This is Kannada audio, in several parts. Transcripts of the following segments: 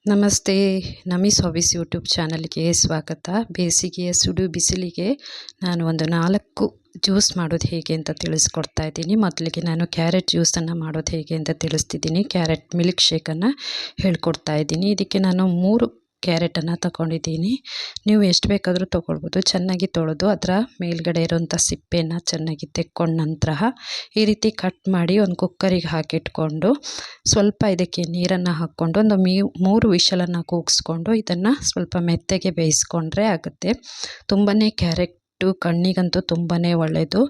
ನಮಸ್ತೆ. ನಮೀಸ್ ಹಾಬೀಸ್ ಯೂಟ್ಯೂಬ್ ಚಾನಲ್ಗೆ ಸ್ವಾಗತ. ಬೇಸಿಗೆಯ ಸುಡು ಬಿಸಿಲಿಗೆ ನಾನು ಒಂದು 4 ಜ್ಯೂಸ್ ಮಾಡೋದು ಹೇಗೆ ಅಂತ ತಿಳಿಸ್ಕೊಡ್ತಾ ಇದ್ದೀನಿ. ಮೊದಲಿಗೆ ನಾನು ಕ್ಯಾರೆಟ್ ಜ್ಯೂಸನ್ನು ಮಾಡೋದು ಹೇಗೆ ಅಂತ ತಿಳಿಸ್ತಿದ್ದೀನಿ. ಕ್ಯಾರೆಟ್ ಮಿಲ್ಕ್ ಶೇಕನ್ನು ಹೇಳ್ಕೊಡ್ತಾ ಇದ್ದೀನಿ. ಇದಕ್ಕೆ ನಾನು 3 ಕ್ಯಾರೆಟನ್ನು ತಗೊಂಡಿದ್ದೀನಿ. ನೀವು ಎಷ್ಟು ಬೇಕಾದರೂ ತೊಗೊಳ್ಬೋದು. ಚೆನ್ನಾಗಿ ತೊಳೆದು ಅದರ ಮೇಲ್ಗಡೆ ಇರೋಂಥ ಸಿಪ್ಪೆನ ಚೆನ್ನಾಗಿ ತೆಕ್ಕೊಂಡ ನಂತರ ಈ ರೀತಿ ಕಟ್ ಮಾಡಿ ಒಂದು ಕುಕ್ಕರಿಗೆ ಹಾಕಿಟ್ಕೊಂಡು ಸ್ವಲ್ಪ ಇದಕ್ಕೆ ನೀರನ್ನು ಹಾಕ್ಕೊಂಡು ಒಂದು 3 ವಿಷಲನ್ನು ಕೂಗಿಸ್ಕೊಂಡು ಇದನ್ನು ಸ್ವಲ್ಪ ಮೆತ್ತಗೆ ಬೇಯಿಸ್ಕೊಂಡ್ರೆ ಆಗುತ್ತೆ. ತುಂಬಾ ಕ್ಯಾರೆಟು ಕಣ್ಣಿಗಂತೂ ತುಂಬಾ ಒಳ್ಳೆಯದು,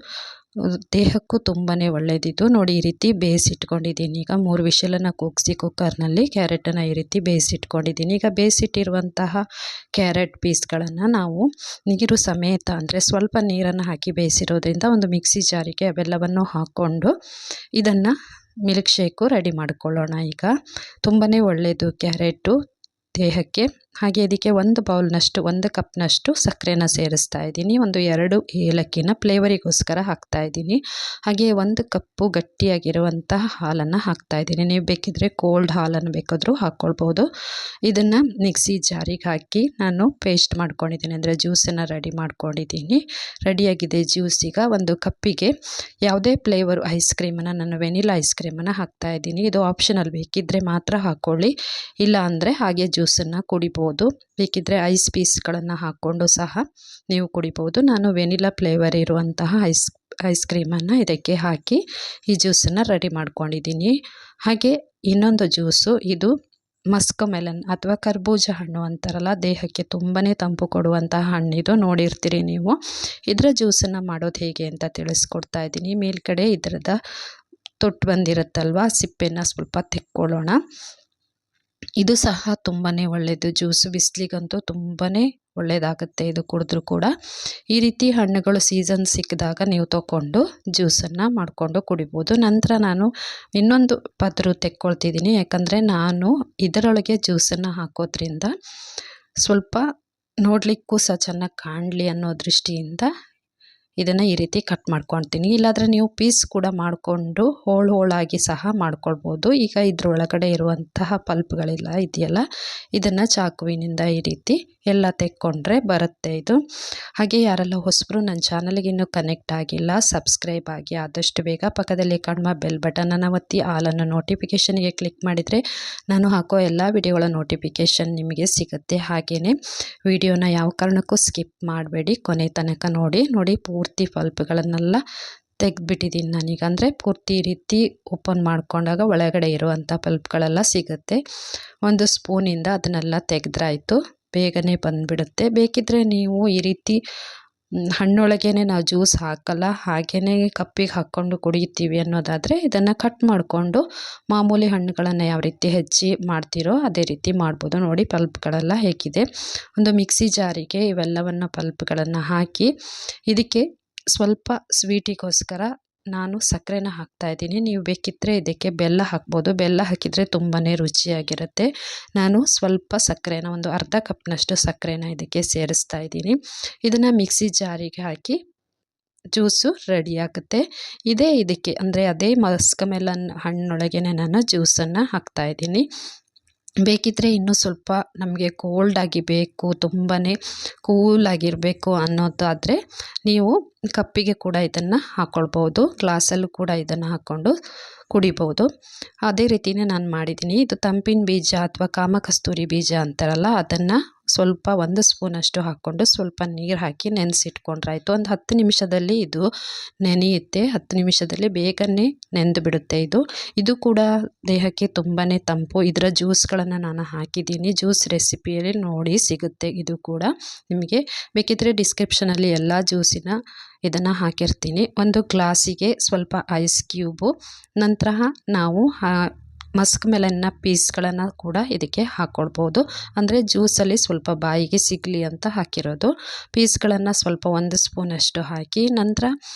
ದೇಹಕ್ಕೂ ತುಂಬಾ ಒಳ್ಳೆಯದಿದು. ನೋಡಿ, ಈ ರೀತಿ ಬೇಯಿಸಿಟ್ಕೊಂಡಿದ್ದೀನಿ. ಈಗ 3 ವಿಷಲನ್ನು ಕೂಗಿಸಿ ಕುಕ್ಕರ್ನಲ್ಲಿ ಕ್ಯಾರೆಟನ್ನು ಈ ರೀತಿ ಬೇಯಿಸಿಟ್ಕೊಂಡಿದ್ದೀನಿ. ಈಗ ಬೇಯಿಸಿಟ್ಟಿರುವಂತಹ ಕ್ಯಾರೆಟ್ ಪೀಸ್ಗಳನ್ನು ನಾವು ನೀರು ಸಮೇತ, ಅಂದರೆ ಸ್ವಲ್ಪ ನೀರನ್ನು ಹಾಕಿ ಬೇಯಿಸಿರೋದ್ರಿಂದ ಒಂದು ಮಿಕ್ಸಿ ಜಾರಿಗೆ ಅವೆಲ್ಲವನ್ನು ಹಾಕ್ಕೊಂಡು ಇದನ್ನು ಮಿಲ್ಕ್ ಶೇಕು ರೆಡಿ ಮಾಡ್ಕೊಳ್ಳೋಣ. ಈಗ ತುಂಬಾ ಒಳ್ಳೆಯದು ಕ್ಯಾರೆಟು ದೇಹಕ್ಕೆ. ಹಾಗೆ ಇದಕ್ಕೆ 1 ಬೌಲ್ನಷ್ಟು 1 ಕಪ್ನಷ್ಟು ಸಕ್ಕರೆನ ಸೇರಿಸ್ತಾ ಇದ್ದೀನಿ. ಒಂದು 2 ಏಲಕ್ಕಿನ ಫ್ಲೇವರಿಗೋಸ್ಕರ ಹಾಕ್ತಾ ಇದ್ದೀನಿ. ಹಾಗೆ 1 ಕಪ್ಪು ಗಟ್ಟಿಯಾಗಿರುವಂತಹ ಹಾಲನ್ನು ಹಾಕ್ತಾ ಇದ್ದೀನಿ. ನೀವು ಬೇಕಿದ್ರೆ ಕೋಲ್ಡ್ ಹಾಲನ್ನು ಬೇಕಾದರೂ ಹಾಕ್ಕೊಳ್ಬೋದು. ಇದನ್ನು ಮಿಕ್ಸಿ ಜಾರಿಗೆ ಹಾಕಿ ನಾನು ಪೇಸ್ಟ್ ಮಾಡ್ಕೊಂಡಿದ್ದೀನಿ, ಅಂದರೆ ಜ್ಯೂಸನ್ನು ರೆಡಿ ಮಾಡ್ಕೊಂಡಿದ್ದೀನಿ. ರೆಡಿಯಾಗಿದೆ ಜ್ಯೂಸ್. ಈಗ ಒಂದು ಕಪ್ಪಿಗೆ ಯಾವುದೇ ಫ್ಲೇವರು ಐಸ್ ಕ್ರೀಮನ್ನು, ನಾನು ವೆನಿಲಾ ಐಸ್ ಕ್ರೀಮನ್ನು ಹಾಕ್ತಾ ಇದ್ದೀನಿ. ಇದು ಆಪ್ಷನಲ್, ಬೇಕಿದ್ದರೆ ಮಾತ್ರ ಹಾಕ್ಕೊಳ್ಳಿ, ಇಲ್ಲ ಅಂದರೆ ಹಾಗೆ ಜ್ಯೂಸನ್ನು ಕುಡಿಬೋದು. ಬೇಕಿದ್ದರೆ ಐಸ್ ಪೀಸ್ಗಳನ್ನು ಹಾಕ್ಕೊಂಡು ಸಹ ನೀವು ಕುಡಿಬೋದು. ನಾನು ವೆನಿಲಾ ಫ್ಲೇವರ್ ಇರುವಂತಹ ಐಸ್ ಕ್ರೀಮನ್ನು ಇದಕ್ಕೆ ಹಾಕಿ ಈ ಜ್ಯೂಸನ್ನು ರೆಡಿ ಮಾಡ್ಕೊಂಡಿದ್ದೀನಿ. ಹಾಗೆ ಇನ್ನೊಂದು ಜ್ಯೂಸು, ಇದು ಮಸ್ಕ್ ಮೆಲನ್ ಅಥವಾ ಕರ್ಬೂಜ ಹಣ್ಣು ಅಂತಾರಲ್ಲ, ದೇಹಕ್ಕೆ ತುಂಬಾ ತಂಪು ಕೊಡುವಂತಹ ಹಣ್ಣಿದು, ನೋಡಿರ್ತೀರಿ ನೀವು. ಇದರ ಜ್ಯೂಸನ್ನು ಮಾಡೋದು ಹೇಗೆ ಅಂತ ತಿಳಿಸ್ಕೊಡ್ತಾ ಇದ್ದೀನಿ. ಮೇಲ್ಗಡೆ ಇದರದ ತೊಟ್ಟು ಬಂದಿರುತ್ತಲ್ವ, ಸಿಪ್ಪೆನ ಸ್ವಲ್ಪ ತೆಕ್ಕೊಳ್ಳೋಣ. ಇದು ಸಹ ತುಂಬಾ ಒಳ್ಳೆಯದು ಜ್ಯೂಸು, ಬಿಸಿಲಿಗಂತೂ ತುಂಬಾ ಒಳ್ಳೆಯದಾಗುತ್ತೆ ಇದು ಕುಡಿದ್ರೂ ಕೂಡ. ಈ ರೀತಿ ಹಣ್ಣುಗಳು ಸೀಸನ್ ಸಿಕ್ಕಿದಾಗ ನೀವು ತೊಗೊಂಡು ಜ್ಯೂಸನ್ನು ಮಾಡಿಕೊಂಡು ಕುಡಿಬೋದು. ನಂತರ ನಾನು ಇನ್ನೊಂದು ಪದರು ತೆಕ್ಕೊಳ್ತಿದ್ದೀನಿ, ಯಾಕಂದರೆ ನಾನು ಇದರೊಳಗೆ ಜ್ಯೂಸನ್ನು ಹಾಕೋದ್ರಿಂದ ಸ್ವಲ್ಪ ನೋಡಲಿಕ್ಕೂ ಸಹ ಚೆನ್ನಾಗಿ ಕಾಣಲಿ ಅನ್ನೋ ದೃಷ್ಟಿಯಿಂದ ಇದನ್ನು ಈ ರೀತಿ ಕಟ್ ಮಾಡ್ಕೊಳ್ತೀನಿ. ಇಲ್ಲಾಂದರೆ ನೀವು ಪೀಸ್ ಕೂಡ ಮಾಡಿಕೊಂಡು ಹೋಳಾಗಿ ಸಹ ಮಾಡ್ಕೊಳ್ಬೋದು. ಈಗ ಇದರೊಳಗಡೆ ಇರುವಂತಹ ಪಲ್ಪ್ಗಳೆಲ್ಲ ಇದೆಯಲ್ಲ, ಇದನ್ನು ಚಾಕುವಿನಿಂದ ಈ ರೀತಿ ಎಲ್ಲ ತೆಕ್ಕೊಂಡ್ರೆ ಬರುತ್ತೆ ಇದು. ಹಾಗೆ ಯಾರೆಲ್ಲ ಹೊಸಬರು ನನ್ನ ಚಾನಲ್ಗೆ ಇನ್ನೂ ಕನೆಕ್ಟ್ ಆಗಿಲ್ಲ, ಸಬ್ಸ್ಕ್ರೈಬ್ ಆಗಿ ಆದಷ್ಟು ಬೇಗ. ಪಕ್ಕದಲ್ಲಿ ಕಾಣುವ ಬೆಲ್ ಬಟನನ್ನು ಒತ್ತಿ ಆಲನ್ನು ನೋಟಿಫಿಕೇಷನ್ಗೆ ಕ್ಲಿಕ್ ಮಾಡಿದರೆ ನಾನು ಹಾಕೋ ಎಲ್ಲ ವಿಡಿಯೋಗಳ ನೋಟಿಫಿಕೇಷನ್ ನಿಮಗೆ ಸಿಗುತ್ತೆ. ಹಾಗೆಯೇ ವಿಡಿಯೋನ ಯಾವ ಕಾರಣಕ್ಕೂ ಸ್ಕಿಪ್ ಮಾಡಬೇಡಿ, ಕೊನೆ ತನಕ ನೋಡಿ. ಪೂರ್ತಿ ಪಲ್ಪ್ಗಳನ್ನೆಲ್ಲ ತೆಗೆದ್ಬಿಟ್ಟಿದ್ದೀನಿ ನಾನೀಗ, ಅಂದರೆ ಪೂರ್ತಿ ಈ ರೀತಿ ಓಪನ್ ಮಾಡ್ಕೊಂಡಾಗ ಒಳಗಡೆ ಇರುವಂಥ ಪಲ್ಪ್ಗಳೆಲ್ಲ ಸಿಗುತ್ತೆ. 1 ಸ್ಪೂನಿಂದ ಅದನ್ನೆಲ್ಲ ತೆಗೆದ್ರಾಯ್ತು, ಬೇಗನೆ ಬಂದುಬಿಡುತ್ತೆ. ಬೇಕಿದ್ದರೆ ನೀವು ಈ ರೀತಿ ಹಣ್ಣೊಳಗೇ ನಾವು ಜ್ಯೂಸ್ ಹಾಕಲ್ಲ, ಹಾಗೆಯೇ ಕಪ್ಪಿಗೆ ಹಾಕ್ಕೊಂಡು ಕುಡಿತೀವಿ ಅನ್ನೋದಾದರೆ ಇದನ್ನು ಕಟ್ ಮಾಡಿಕೊಂಡು ಮಾಮೂಲಿ ಹಣ್ಣುಗಳನ್ನು ಯಾವ ರೀತಿ ಹೆಚ್ಚಿ ಮಾಡ್ತೀರೋ ಅದೇ ರೀತಿ ಮಾಡ್ಬೋದು. ನೋಡಿ, ಪಲ್ಪ್ಗಳೆಲ್ಲ ಹೇಗಿದೆ. ಒಂದು ಮಿಕ್ಸಿ ಜಾರಿಗೆ ಇವೆಲ್ಲವನ್ನು ಪಲ್ಪ್ಗಳನ್ನು ಹಾಕಿ ಇದಕ್ಕೆ ಸ್ವಲ್ಪ ಸ್ವೀಟಿಗೋಸ್ಕರ ನಾನು ಸಕ್ಕರೆನ ಹಾಕ್ತಾಯಿದ್ದೀನಿ. ನೀವು ಬೇಕಿದ್ದರೆ ಇದಕ್ಕೆ ಬೆಲ್ಲ ಹಾಕ್ಬೋದು, ಬೆಲ್ಲ ಹಾಕಿದರೆ ತುಂಬಾ ರುಚಿಯಾಗಿರುತ್ತೆ. ನಾನು ಸ್ವಲ್ಪ ಸಕ್ಕರೆನ, ಒಂದು ಅರ್ಧ ಕಪ್ನಷ್ಟು ಸಕ್ಕರೆನ ಇದಕ್ಕೆ ಸೇರಿಸ್ತಾ ಇದ್ದೀನಿ. ಇದನ್ನು ಮಿಕ್ಸಿ ಜಾರಿಗೆ ಹಾಕಿ ಜ್ಯೂಸು ರೆಡಿಯಾಗುತ್ತೆ. ಇದಕ್ಕೆ ಅಂದರೆ ಅದೇ ಮಸ್ಕ್ ಮೆಲನ್ ಹಣ್ಣೊಳಗೇ ನಾನು ಜ್ಯೂಸನ್ನು ಹಾಕ್ತಾಯಿದ್ದೀನಿ. ಬೇಕಿದ್ದರೆ ಇನ್ನೂ ಸ್ವಲ್ಪ ನಮಗೆ ಕೋಲ್ಡಾಗಿ ಬೇಕು, ತುಂಬಾ ಕೂಲಾಗಿರಬೇಕು ಅನ್ನೋದಾದರೆ ನೀವು ಕಪ್ಪಿಗೆ ಕೂಡ ಇದನ್ನು ಹಾಕ್ಕೊಳ್ಬೋದು, ಗ್ಲಾಸಲ್ಲೂ ಕೂಡ ಇದನ್ನು ಹಾಕ್ಕೊಂಡು ಕುಡಿಬೋದು. ಅದೇ ರೀತಿಯೇ ನಾನು ಮಾಡಿದ್ದೀನಿ. ಇದು ತಂಪಿನ ಬೀಜ ಅಥವಾ ಕಾಮಕಸ್ತೂರಿ ಬೀಜ ಅಂತಾರಲ್ಲ, ಅದನ್ನು ಸ್ವಲ್ಪ 1 ಸ್ಪೂನಷ್ಟು ಹಾಕ್ಕೊಂಡು ಸ್ವಲ್ಪ ನೀರು ಹಾಕಿ ನೆನೆಸಿಟ್ಕೊಂಡ್ರಾಯ್ತು. ಒಂದು 10 ನಿಮಿಷದಲ್ಲಿ ಇದು ನೆನೆಯುತ್ತೆ. 10 ನಿಮಿಷದಲ್ಲಿ ಬೇಗನೆ ನೆಂದು ಬಿಡುತ್ತೆ ಇದು ಕೂಡ ದೇಹಕ್ಕೆ ತುಂಬಾ ತಂಪು. ಇದರ ಜ್ಯೂಸ್ಗಳನ್ನು ನಾನು ಹಾಕಿದ್ದೀನಿ, ಜ್ಯೂಸ್ ರೆಸಿಪಿಯಲ್ಲಿ ನೋಡಿ ಸಿಗುತ್ತೆ. ಇದು ಕೂಡ ನಿಮಗೆ ಬೇಕಿದ್ದರೆ ಡಿಸ್ಕ್ರಿಪ್ಷನಲ್ಲಿ ಎಲ್ಲ ಜ್ಯೂಸಿನ ಇದನ್ನು ಹಾಕಿರ್ತೀನಿ. ಒಂದು ಗ್ಲಾಸಿಗೆ ಸ್ವಲ್ಪ ಐಸ್ ಕ್ಯೂಬು, ನಂತರ ನಾವು ಮಸ್ಕ್ ಮೆಲನ್ನ ಪೀಸ್ಗಳನ್ನು ಕೂಡ ಇದಕ್ಕೆ ಹಾಕ್ಕೊಳ್ಬೋದು. ಅಂದರೆ ಜ್ಯೂಸಲ್ಲಿ ಸ್ವಲ್ಪ ಬಾಯಿಗೆ ಸಿಗಲಿ ಅಂತ ಹಾಕಿರೋದು. ಪೀಸ್ಗಳನ್ನು ಸ್ವಲ್ಪ 1 ಸ್ಪೂನಷ್ಟು ಹಾಕಿ, ನಂತರ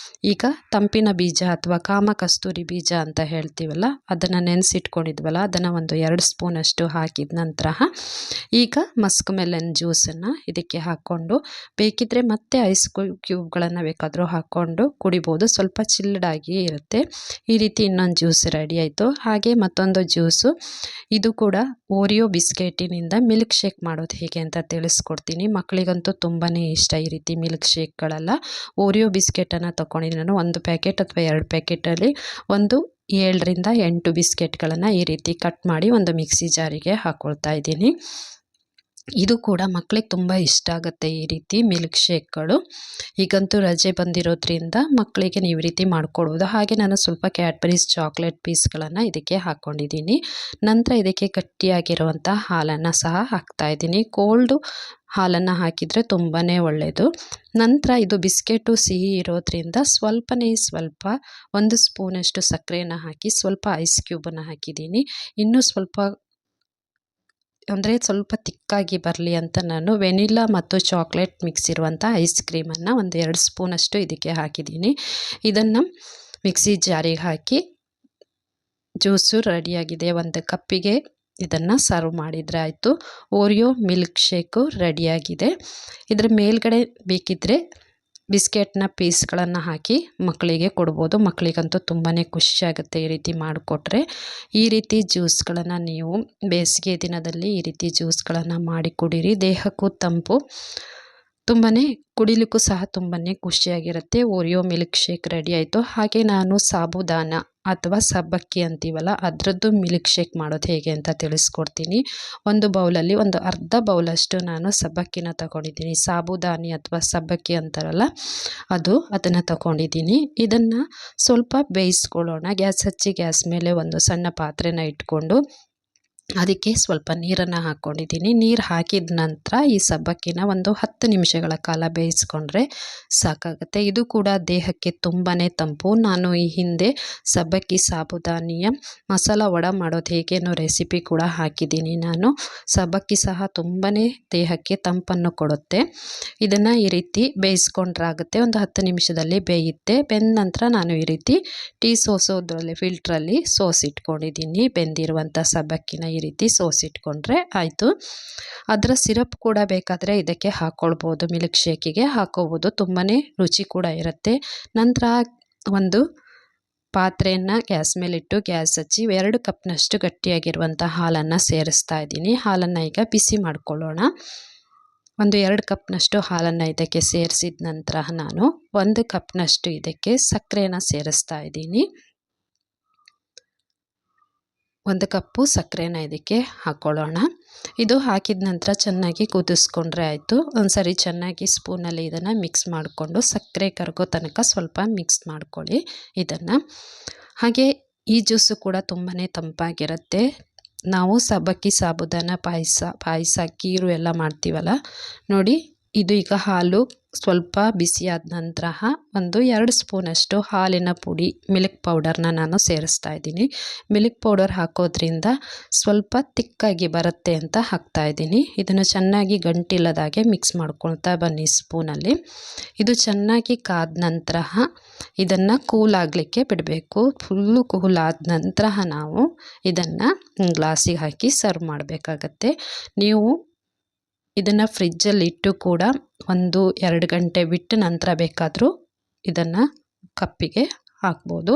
ಈಗ ತಂಪಿನ ಬೀಜ ಅಥವಾ ಕಾಮಕಸ್ತೂರಿ ಬೀಜ ಅಂತ ಹೇಳ್ತೀವಲ್ಲ, ಅದನ್ನು ನೆನೆಸಿಟ್ಕೊಂಡಿದ್ವಲ್ಲ, ಅದನ್ನು ಒಂದು 2 ಸ್ಪೂನಷ್ಟು ಹಾಕಿದ ನಂತರ ಈಗ ಮಸ್ಕ್ ಮೆಲನ್ ಜ್ಯೂಸನ್ನು ಇದಕ್ಕೆ ಹಾಕ್ಕೊಂಡು ಬೇಕಿದ್ದರೆ ಮತ್ತೆ ಐಸ್ ಕ್ಯೂಬ್ಗಳನ್ನು ಬೇಕಾದರೂ ಹಾಕ್ಕೊಂಡು ಕುಡಿಬೋದು. ಸ್ವಲ್ಪ ಚಿಲ್ಡಾಗಿ ಇರುತ್ತೆ. ಈ ರೀತಿ ಇನ್ನೊಂದು ಜ್ಯೂಸ್ ರೆಡಿ ಆಯಿತು. ಹಾಗೆ ಮತ್ತೊಂದು ಜ್ಯೂಸು, ಇದು ಕೂಡ ಓರಿಯೋ ಬಿಸ್ಕೆಟಿನಿಂದ ಮಿಲ್ಕ್ ಶೇಕ್ ಮಾಡೋದು ಹೇಗೆ ಅಂತ ತಿಳಿಸ್ಕೊಡ್ತೀನಿ. ಮಕ್ಕಳಿಗಂತೂ ತುಂಬಾ ಇಷ್ಟ ಈ ರೀತಿ ಮಿಲ್ಕ್ ಶೇಕ್ಗಳೆಲ್ಲ. ಓರಿಯೋ ಬಿಸ್ಕೆಟನ್ನು ತೊಗೊಂಡಿದ್ದೀನಿ ನಾನು. 1 ಪ್ಯಾಕೆಟ್ ಅಥವಾ 2 ಪ್ಯಾಕೆಟಲ್ಲಿ ಒಂದು 7ರಿಂದ 8 ಬಿಸ್ಕೆಟ್ಗಳನ್ನು ಈ ರೀತಿ ಕಟ್ ಮಾಡಿ ಒಂದು ಮಿಕ್ಸಿ ಜಾರಿಗೆ ಹಾಕ್ಕೊಳ್ತಾ ಇದ್ದೀನಿ. ಇದು ಕೂಡ ಮಕ್ಕಳಿಗೆ ತುಂಬ ಇಷ್ಟ ಆಗುತ್ತೆ ಈ ರೀತಿ ಮಿಲ್ಕ್ ಶೇಕ್ಗಳು. ಈಗಂತೂ ರಜೆ ಬಂದಿರೋದ್ರಿಂದ ಮಕ್ಕಳಿಗೆ ನೀವು ರೀತಿ ಮಾಡ್ಕೊಡ್ಬೋದು. ಹಾಗೆ ನಾನು ಸ್ವಲ್ಪ ಕ್ಯಾಡ್ಬರೀಸ್ ಚಾಕ್ಲೇಟ್ ಪೀಸ್ಗಳನ್ನು ಇದಕ್ಕೆ ಹಾಕ್ಕೊಂಡಿದ್ದೀನಿ. ನಂತರ ಇದಕ್ಕೆ ಗಟ್ಟಿಯಾಗಿರುವಂಥ ಹಾಲನ್ನು ಸಹ ಹಾಕ್ತಾಯಿದ್ದೀನಿ. ಕೋಲ್ಡು ಹಾಲನ್ನು ಹಾಕಿದರೆ ತುಂಬಾ ಒಳ್ಳೆಯದು. ನಂತರ ಇದು ಬಿಸ್ಕೆಟು ಸಿಹಿ ಇರೋದ್ರಿಂದ ಸ್ವಲ್ಪ 1 ಸ್ಪೂನಷ್ಟು ಸಕ್ಕರೆಯನ್ನು ಹಾಕಿ ಸ್ವಲ್ಪ ಐಸ್ ಕ್ಯೂಬನ್ನು ಹಾಕಿದ್ದೀನಿ. ಇನ್ನೂ ಸ್ವಲ್ಪ ತಿಕ್ಕಾಗಿ ಬರಲಿ ಅಂತ ನಾನು ವೆನಿಲಾ ಮತ್ತು ಚಾಕ್ಲೇಟ್ ಮಿಕ್ಸ್ ಇರುವಂಥ ಐಸ್ ಕ್ರೀಮನ್ನು ಒಂದು 2 ಸ್ಪೂನಷ್ಟು ಇದಕ್ಕೆ ಹಾಕಿದ್ದೀನಿ. ಇದನ್ನು ಮಿಕ್ಸಿ ಜಾರಿಗೆ ಹಾಕಿ ಜ್ಯೂಸು ರೆಡಿಯಾಗಿದೆ. 1 ಕಪ್ಪಿಗೆ ಇದನ್ನು ಸರ್ವ್ ಮಾಡಿದರೆ ಆಯಿತು. ಓರಿಯೋ ಮಿಲ್ಕ್ ಶೇಕು ರೆಡಿಯಾಗಿದೆ. ಇದರ ಮೇಲ್ಗಡೆ ಬೇಕಿದ್ದರೆ ಬಿಸ್ಕೆಟ್ನ ಪೀಸ್ಗಳನ್ನು ಹಾಕಿ ಮಕ್ಕಳಿಗೆ ಕೊಡ್ಬೋದು. ಮಕ್ಕಳಿಗಂತೂ ತುಂಬಾ ಖುಷಿಯಾಗುತ್ತೆ ಈ ರೀತಿ ಮಾಡಿಕೊಟ್ರೆ. ಈ ರೀತಿ ಜ್ಯೂಸ್ಗಳನ್ನು ನೀವು ಬೇಸಿಗೆ ದಿನದಲ್ಲಿ ಈ ರೀತಿ ಜ್ಯೂಸ್ಗಳನ್ನು ಮಾಡಿ ಕುಡೀರಿ. ದೇಹಕ್ಕೂ ತಂಪು, ತುಂಬಾ ಕುಡಿಲಿಕ್ಕೂ ಸಹ ತುಂಬಾ ಖುಷಿಯಾಗಿರುತ್ತೆ. ಓರಿಯೋ ಮಿಲ್ಕ್ ಶೇಕ್ ರೆಡಿ ಆಯಿತು. ಹಾಗೆ ನಾನು ಸಾಬುದಾನ ಅಥವಾ ಸಬ್ಬಕ್ಕಿ ಅಂತೀವಲ್ಲ, ಅದರದ್ದು ಮಿಲ್ಕ್ ಶೇಕ್ ಮಾಡೋದು ಹೇಗೆ ಅಂತ ತಿಳಿಸ್ಕೊಡ್ತೀನಿ. ಒಂದು ಬೌಲಲ್ಲಿ ಒಂದು ಅರ್ಧ ಬೌಲಷ್ಟು ನಾನು ಸಬ್ಬಕ್ಕಿನ ತಗೊಂಡಿದ್ದೀನಿ. ಸಾಬುದಾನಿ ಅಥವಾ ಸಬ್ಬಕ್ಕಿ ಅಂತಾರಲ್ಲ ಅದನ್ನು ತಗೊಂಡಿದ್ದೀನಿ. ಇದನ್ನು ಸ್ವಲ್ಪ ಬೇಯಿಸ್ಕೊಳ್ಳೋಣ. ಗ್ಯಾಸ್ ಹಚ್ಚಿ ಗ್ಯಾಸ್ ಮೇಲೆ ಒಂದು ಸಣ್ಣ ಪಾತ್ರೆನ ಇಟ್ಕೊಂಡು ಅದಕ್ಕೆ ಸ್ವಲ್ಪ ನೀರನ್ನು ಹಾಕ್ಕೊಂಡಿದ್ದೀನಿ. ನೀರು ಹಾಕಿದ ನಂತರ ಈ ಸಬ್ಬಕ್ಕಿನ ಒಂದು 10 ನಿಮಿಷಗಳ ಕಾಲ ಬೇಯಿಸ್ಕೊಂಡ್ರೆ ಸಾಕಾಗುತ್ತೆ. ಇದು ಕೂಡ ದೇಹಕ್ಕೆ ತುಂಬಾ ತಂಪು. ನಾನು ಈ ಹಿಂದೆ ಸಬ್ಬಕ್ಕಿ ಸಾಬುದಾನಿಯ ಮಸಾಲ ವಡೆ ಮಾಡೋದು ಹೇಗೆ ಅನ್ನೋ ರೆಸಿಪಿ ಕೂಡ ಹಾಕಿದ್ದೀನಿ ನಾನು. ಸಬ್ಬಕ್ಕಿ ಸಹ ತುಂಬಾ ದೇಹಕ್ಕೆ ತಂಪನ್ನು ಕೊಡುತ್ತೆ. ಇದನ್ನು ಈ ರೀತಿ ಬೇಯಿಸ್ಕೊಂಡ್ರಾಗುತ್ತೆ. ಒಂದು 10 ನಿಮಿಷದಲ್ಲಿ ಬೇಯುತ್ತೆ. ಬೆಂದ ನಂತರ ನಾನು ಈ ರೀತಿ ಟೀ ಸೋಸೋದ್ರಲ್ಲಿ ಫಿಲ್ಟ್ರಲ್ಲಿ ಸೋಸಿಟ್ಕೊಂಡಿದ್ದೀನಿ. ಬೆಂದಿರುವಂಥ ಸಬ್ಬಕ್ಕಿನ ಈ ರೀತಿ ಸೋಸಿಟ್ಕೊಂಡ್ರೆ ಆಯಿತು. ಅದರ ಸಿರಪ್ ಕೂಡ ಬೇಕಾದರೆ ಇದಕ್ಕೆ ಹಾಕ್ಕೊಳ್ಬೋದು, ಮಿಲ್ಕ್ ಶೇಕಿಗೆ ಹಾಕ್ಕೋಬೋದು. ತುಂಬಾ ರುಚಿ ಕೂಡ ಇರುತ್ತೆ. ನಂತರ ಒಂದು ಪಾತ್ರೆಯನ್ನು ಗ್ಯಾಸ್ ಮೇಲಿಟ್ಟು ಗ್ಯಾಸ್ ಹಚ್ಚಿ 2 ಕಪ್ನಷ್ಟು ಗಟ್ಟಿಯಾಗಿರುವಂಥ ಹಾಲನ್ನು ಸೇರಿಸ್ತಾ ಇದ್ದೀನಿ. ಹಾಲನ್ನು ಈಗ ಬಿಸಿ ಮಾಡ್ಕೊಳ್ಳೋಣ. ಒಂದು 2 ಕಪ್ನಷ್ಟು ಹಾಲನ್ನು ಇದಕ್ಕೆ ಸೇರಿಸಿದ ನಂತರ ನಾನು 1 ಕಪ್ನಷ್ಟು ಇದಕ್ಕೆ ಸಕ್ಕರೆಯನ್ನು ಸೇರಿಸ್ತಾ ಇದ್ದೀನಿ. 1 ಕಪ್ಪು ಸಕ್ಕರೆನ ಇದಕ್ಕೆ ಹಾಕ್ಕೊಳ್ಳೋಣ. ಇದು ಹಾಕಿದ ನಂತರ ಚೆನ್ನಾಗಿ ಕುದಿಸ್ಕೊಂಡ್ರೆ ಆಯಿತು. ಒಂದ್ಸರಿ ಚೆನ್ನಾಗಿ ಸ್ಪೂನಲ್ಲಿ ಇದನ್ನು ಮಿಕ್ಸ್ ಮಾಡಿಕೊಂಡು ಸಕ್ಕರೆ ಕರಗೋ ತನಕ ಸ್ವಲ್ಪ ಮಿಕ್ಸ್ ಮಾಡ್ಕೊಳ್ಳಿ ಇದನ್ನು. ಹಾಗೆ ಈ ಜ್ಯೂಸು ಕೂಡ ತುಂಬಾ ತಂಪಾಗಿರುತ್ತೆ. ನಾವು ಸಬ್ಬಕ್ಕಿ ಸಾಬುದಾನ ಪಾಯಸ ಕೀರು ಎಲ್ಲ ಮಾಡ್ತೀವಲ್ಲ ನೋಡಿ, ಇದು ಈಗ ಹಾಲು ಸ್ವಲ್ಪ ಬಿಸಿಯಾದ ನಂತರ ಒಂದು 2 ಸ್ಪೂನಷ್ಟು ಹಾಲಿನ ಪುಡಿ ಮಿಲ್ಕ್ ಪೌಡರ್ನ ನಾನು ಸೇರಿಸ್ತಾ ಇದ್ದೀನಿ. ಮಿಲ್ಕ್ ಪೌಡರ್ ಹಾಕೋದ್ರಿಂದ ಸ್ವಲ್ಪ ತಿಕ್ಕಾಗಿ ಬರುತ್ತೆ ಅಂತ ಹಾಕ್ತಾ ಇದ್ದೀನಿ. ಇದನ್ನು ಚೆನ್ನಾಗಿ ಗಂಟಿಲ್ಲದಾಗೆ ಮಿಕ್ಸ್ ಮಾಡ್ಕೊಳ್ತಾ ಬನ್ನಿ ಸ್ಪೂನಲ್ಲಿ. ಇದು ಚೆನ್ನಾಗಿ ಕಾದ ನಂತರ ಇದನ್ನು ಕೂಲ್ ಆಗಲಿಕ್ಕೆ ಬಿಡಬೇಕು. ಫುಲ್ಲು ಕೂಲ್ ಆದ ನಂತರ ನಾವು ಇದನ್ನು ಗ್ಲಾಸಿಗೆ ಹಾಕಿ ಸರ್ವ್ ಮಾಡಬೇಕಾಗತ್ತೆ. ನೀವು ಇದನ್ನು ಫ್ರಿಜ್ಜಲ್ಲಿ ಇಟ್ಟು ಕೂಡ 1-2 ಗಂಟೆ ಬಿಟ್ಟು ನಂತರ ಬೇಕಾದರೂ ಇದನ್ನು ಕಪ್ಪಿಗೆ ಹಾಕ್ಬೋದು.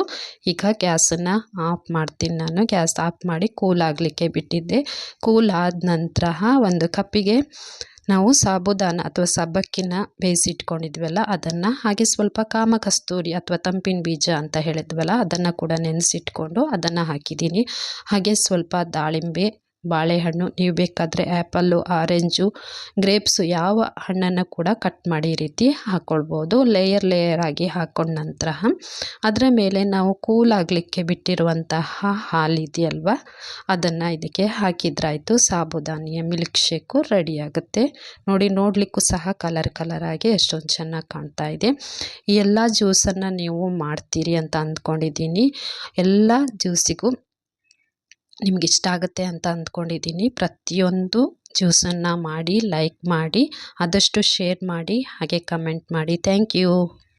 ಈಗ ಗ್ಯಾಸನ್ನು ಆಫ್ ಮಾಡ್ತೀನಿ ನಾನು. ಗ್ಯಾಸ್ ಆಫ್ ಮಾಡಿ ಕೂಲ್ ಆಗಲಿಕ್ಕೆ ಬಿಟ್ಟಿದ್ದೆ. ಕೂಲ್ ಆದ ನಂತರ 1 ಕಪ್ಪಿಗೆ ನಾವು ಸಾಬುದಾನ ಅಥವಾ ಸಬ್ಬಕ್ಕಿನ ಬೇಯಿಸಿಟ್ಕೊಂಡಿದ್ವಲ್ಲ ಅದನ್ನು, ಹಾಗೆ ಸ್ವಲ್ಪ ಕಾಮಕಸ್ತೂರಿ ಅಥವಾ ತಂಪಿನ ಬೀಜ ಅಂತ ಹೇಳಿದ್ವಲ್ಲ ಅದನ್ನು ಕೂಡ ನೆನೆಸಿಟ್ಕೊಂಡು ಅದನ್ನು ಹಾಕಿದ್ದೀನಿ. ಹಾಗೆ ಸ್ವಲ್ಪ ದಾಳಿಂಬೆ, ಬಾಳೆಹಣ್ಣು, ನೀವು ಬೇಕಾದರೆ ಆ್ಯಪಲ್ಲು, ಆರೆಂಜು, ಗ್ರೇಪ್ಸು ಯಾವ ಹಣ್ಣನ್ನು ಕೂಡ ಕಟ್ ಮಾಡಿ ಈ ರೀತಿ ಹಾಕ್ಕೊಳ್ಬೋದು. ಲೇಯರ್ ಆಗಿ ಹಾಕ್ಕೊಂಡ ನಂತರ ಅದರ ಮೇಲೆ ನಾವು ಕೂಲ್ ಆಗಲಿಕ್ಕೆ ಬಿಟ್ಟಿರುವಂತಹ ಹಾಲಿದೆಯಲ್ವ ಅದನ್ನು ಇದಕ್ಕೆ ಹಾಕಿದ್ರಾಯಿತು. ಸಾಬುದಾನಿಯ ಮಿಲ್ಕ್ ಶೇಕು ರೆಡಿಯಾಗುತ್ತೆ. ನೋಡಲಿಕ್ಕೂ ಸಹ ಕಲರ್ ಆಗಿ ಎಷ್ಟೊಂದು ಚೆನ್ನಾಗಿ ಕಾಣ್ತಾ ಇದೆ. ಈ ಎಲ್ಲ ಜ್ಯೂಸನ್ನು ನೀವು ಮಾಡ್ತೀರಿ ಅಂತ ಅಂದ್ಕೊಂಡಿದ್ದೀನಿ. ಎಲ್ಲ ಜ್ಯೂಸಿಗೂ ನಿಮ್ಗೆ ಇಷ್ಟ ಆಗುತ್ತೆ ಅಂತ ಅಂದ್ಕೊಂಡಿದ್ದೀನಿ. ಪ್ರತಿಯೊಂದು ಜ್ಯೂಸನ್ನು ಮಾಡಿ ಲೈಕ್ ಮಾಡಿ, ಆದಷ್ಟು ಶೇರ್ ಮಾಡಿ, ಹಾಗೆ ಕಮೆಂಟ್ ಮಾಡಿ. Thank you.